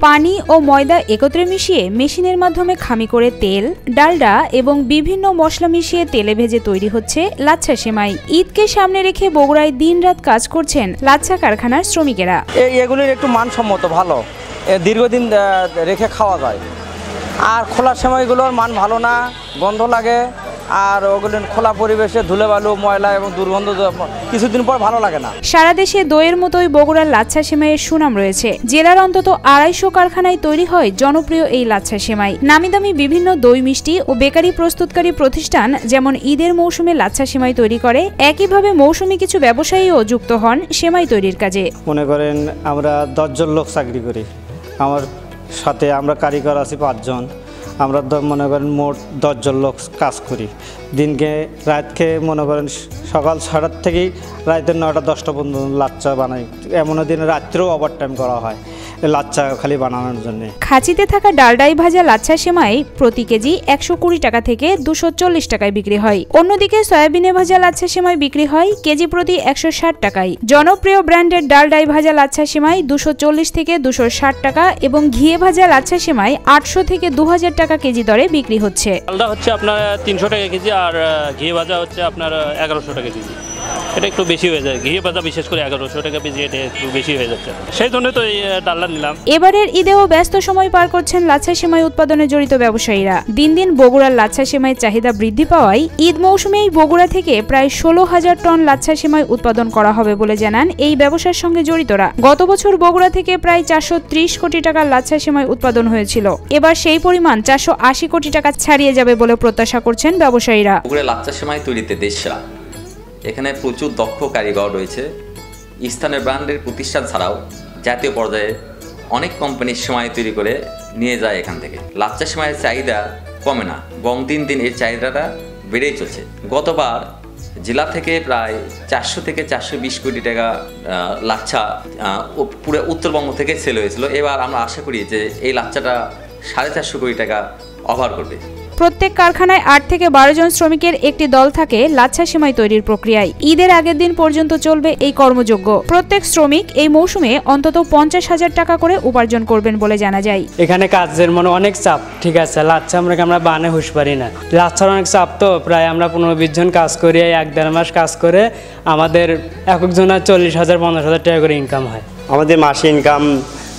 পানি ও ময়দা একত্রে মিশিয়ে মেশিনের মাধ্যমে খামি করে তেল, ডালডা এবং বিভিন্ন মশলা মিশিয়ে তেলে ভেজে তৈরি হচ্ছে লাচ্ছা সেমাই। ঈদকে সামনে রেখে বগুড়ায় দিনরাত কাজ করছেন লাচ্ছা কারখানার শ্রমিকেরা। এগুলির একটু মানসম্মত ভালো, দীর্ঘদিন রেখে খাওয়া যায়। আর খোলা সেমাইগুলোর মান ভালো না, গন্ধ লাগে। আর ওগুলো খোলা পরিবেশে ধুলোবালু, ময়লা এবং দুর্গন্ধ কিছুদিন পর ভালো লাগে না। সারা দেশে দইয়ের মতোই বগুড়ার লাচ্ছা সেমাইয়ের সুনাম রয়েছে। জেলার অন্তত 250 কারখানায় তৈরি হয় জনপ্রিয় এই লাচ্ছা সেমাই। নামিদামি বিভিন্ন দই মিষ্টি ও বেকারি প্রস্তুতকারী প্রতিষ্ঠান যেমন ঈদের মৌসুমে লাচ্ছা সেমাই তৈরি করে, একইভাবে মৌসুমী কিছু ব্যবসায়ীও যুক্ত হন সেমাই তৈরির কাজে। মনে করেন আমরা 10 জন লোক চাকরি করি, আমার সাথে আমরা কারিগর আছি 5 জন। আমরা মনে করেন মোট 10 জন লোক কাজ করি। দিনকে রাতকে মনে করেন সকাল 6টার থেকেই রাতের 9টা-10টা পর্যন্ত লাচ্চা বানাই। এমনও দিনে রাত্রেও ওভারটাইম করা হয় লাচ্চা খালি বানানোর জন্য। খাঁচিতে থাকা ডালডাই ভাজা লাচ্ছা সেমাই প্রতি কেজি 120 টাকা থেকে 240 টাকায় বিক্রি হয়। অন্যদিকে সয়াবিনে ভাজা লাচ্ছা সেমাই বিক্রি হয় কেজি প্রতি 160 টাকায়। জনপ্রিয় ব্র্যান্ডের ডালডাই ভাজা লাচ্ছা সেমাই 240 থেকে 260 টাকা এবং ঘিয়ে ভাজা লাচ্ছা সেমাই 800 থেকে 2000 টাকা কেজি দরে বিক্রি হচ্ছে। ডালডা হচ্ছে আপনার 300 টাকা কেজি আর ঘিয়ে ভাজা হচ্ছে আপনার 1100 টাকা কেজি। এটা একটু বেশি হয়ে যায়, ঘিয়ে ভাজা বিশেষ করে 1100 টাকা কেজি, এটা একটু বেশি হয়ে যাচ্ছে, সেই জন্য তো এই ডালডা নিলাম। এবারের ঈদেও ব্যস্ত সময় পার করছেন লাচ্ছা সেমাই উৎপাদনে জড়িত ব্যবসায়ীরা। দিন দিন বগুড়ার লাচ্ছা সেমাইয়ের চাহিদা বৃদ্ধি পাওয়ায় ঈদ মৌসুমেই বগুড়া থেকে প্রায় 16,000 টন লাচ্ছা সেমাই উৎপাদন করা হবে বলে জানান এই ব্যবসার সঙ্গে জড়িতরা। গত বছর বগুড়া থেকে প্রায় 430 কোটি টাকার লাচ্ছা সেমাই উৎপাদন হয়েছিল। এবার সেই পরিমাণ 480 কোটি টাকা ছাড়িয়ে যাবে বলে প্রত্যাশা করছেন ব্যবসায়ীরা। বগুড়া লাচ্ছা সেমাই তৈরিতে দেশসেরা, এখানে প্রচুর দক্ষ কারিগর রয়েছে। স্থানীয় ব্র্যান্ডের প্রতিষ্ঠান ছাড়াও জাতীয় পর্যায়ে অনেক কোম্পানি সেমাই তৈরি করে নিয়ে যায় এখান থেকে। লাচ্ছা সেমাইয়ের চাহিদা কমে না, বরং দিন দিন এর চাহিদাটা বেড়েই চলছে। গতবার জেলা থেকে প্রায় 400 থেকে 420 কোটি টাকা লাচ্ছা পুরো উত্তরবঙ্গ থেকে সেল হয়েছিল। এবার আমরা আশা করি যে এই লাচ্চাটা 450 কোটি টাকা ওভার করবে। প্রত্যেক কারখানায় 8 থেকে 12 জন শ্রমিকের একটি দল থাকে লাচ্ছা সেমাই তৈরির প্রক্রিয়ায়। ঈদের আগের দিন পর্যন্ত চলবে এই কর্মযজ্ঞ। প্রত্যেক শ্রমিক এই মৌসুমে অন্তত 50,000 টাকা করে উপার্জন করবেন বলে জানা যায়। এখানে কাজের অনেক চাপ, ঠিক আছে। লাচ্ছা আমরা বানাতে হুঁশ পারি না, লাচ্ছার অনেক চাপ, তো প্রায় আমরা 15-20 জন কাজ করি। 1-1.5 মাস কাজ করে আমাদের এক একজনের 40,000-50,000 টাকা করে ইনকাম হয়। আমাদের মাসে ইনকাম,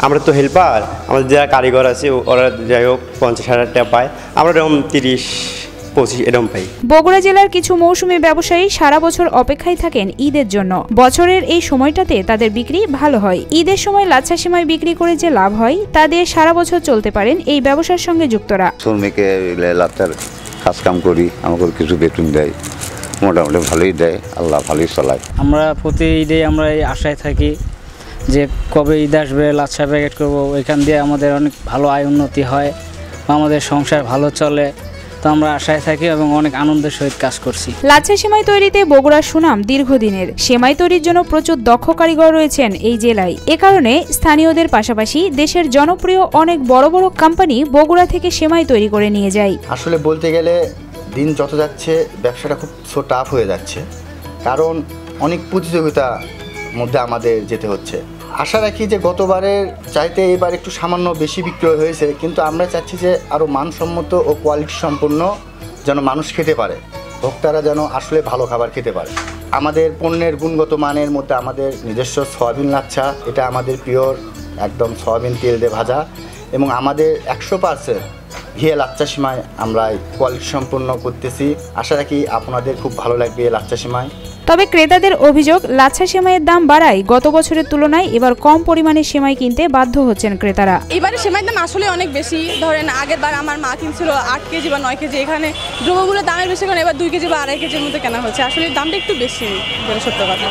আমরা তো হেল্পার, আমাদের যারা কারিগর আছে ওরা যাই হোক 50,000 টাকা পায়, আমরা এরকম 30-25 এরকম পাই। বগুড়া জেলার কিছু মৌসুমী ব্যবসায়ী সারা বছর অপেক্ষায় থাকেন ঈদের জন্য। বছরের এই সময়টাতে তাদের বিক্রি ভালো হয়। ঈদের সময় লাচ্ছা সেমাই বিক্রি করে যে লাভ হয় তা দিয়ে সারা বছর চলতে পারেন এই ব্যবসার সঙ্গে যুক্তরা। শ্রমিকে লাচ্ছার কাজ কাম করি, আমাকে কিছু বেতন দেয়, মোটামুটি ভালোই দেয়, আল্লাহ ভালোই চালায়। আমরা প্রতি ঈদে আমরা এই আশায় থাকি যে কবে ঈদ আসবে, লাচ্ছা প্যাকেট করবো, ওইখান দিয়ে আমাদের অনেক ভালো আয় উন্নতি হয়, আমাদের সংসার ভালো চলে। তো আমরা আশায় থাকি এবং অনেক আনন্দের সহিত কাজ করছি। লাচ্ছা সেমাই তৈরিতে বগুড়ার সুনাম দীর্ঘদিনের। সেমাই তৈরির জন্য প্রচুর দক্ষ কারিগর রয়েছেন এই জেলায়। এ কারণে স্থানীয়দের পাশাপাশি দেশের জনপ্রিয় অনেক বড় বড় কোম্পানি বগুড়া থেকে সেমাই তৈরি করে নিয়ে যায়। আসলে বলতে গেলে দিন যত যাচ্ছে ব্যবসাটা খুব টাফ হয়ে যাচ্ছে, কারণ অনেক প্রতিযোগিতার মধ্যে আমাদের যেতে হচ্ছে। আশা রাখি যে গতবারের চাইতে এবার একটু সামান্য বেশি বিক্রয় হয়েছে, কিন্তু আমরা চাচ্ছি যে আরও মানসম্মত ও কোয়ালিটি সম্পন্ন যেন মানুষ খেতে পারে, ভোক্তারা যেন আসলে ভালো খাবার খেতে পারে। আমাদের পণ্যের গুণগত মানের মধ্যে আমাদের নিজস্ব সয়াবিন লাচ্ছা, এটা আমাদের পিওর একদম সয়াবিন তেল দিয়ে ভাজা, এবং আমাদের 100% ঘিয়ে লাচ্ছা সেমাই আমরা কোয়ালিটি সম্পন্ন করতেছি। আশা রাখি আপনাদের খুব ভালো লাগবে এই লাচ্ছা সেমাই। তবে ক্রেতাদের অভিযোগ, লাচ্ছা সেমাইয়ের দাম বাড়ায় গত বছরের তুলনায় এবার কম পরিমাণে সেমাই কিনতে বাধ্য হচ্ছেন ক্রেতারা। এবারে সেমাইয়ের দাম আসলে অনেক বেশি। ধরেন আগের বার আমার মা কিনছিল 8 কেজি বা 9 কেজি, এখানে দ্রব্যমূল্যের দামের বেশি, কারণ এবার 2 কেজি বা 2.5 কেজির মধ্যে কেনা হচ্ছে। আসলে দামটা একটু বেশি বলে সত্য কথা।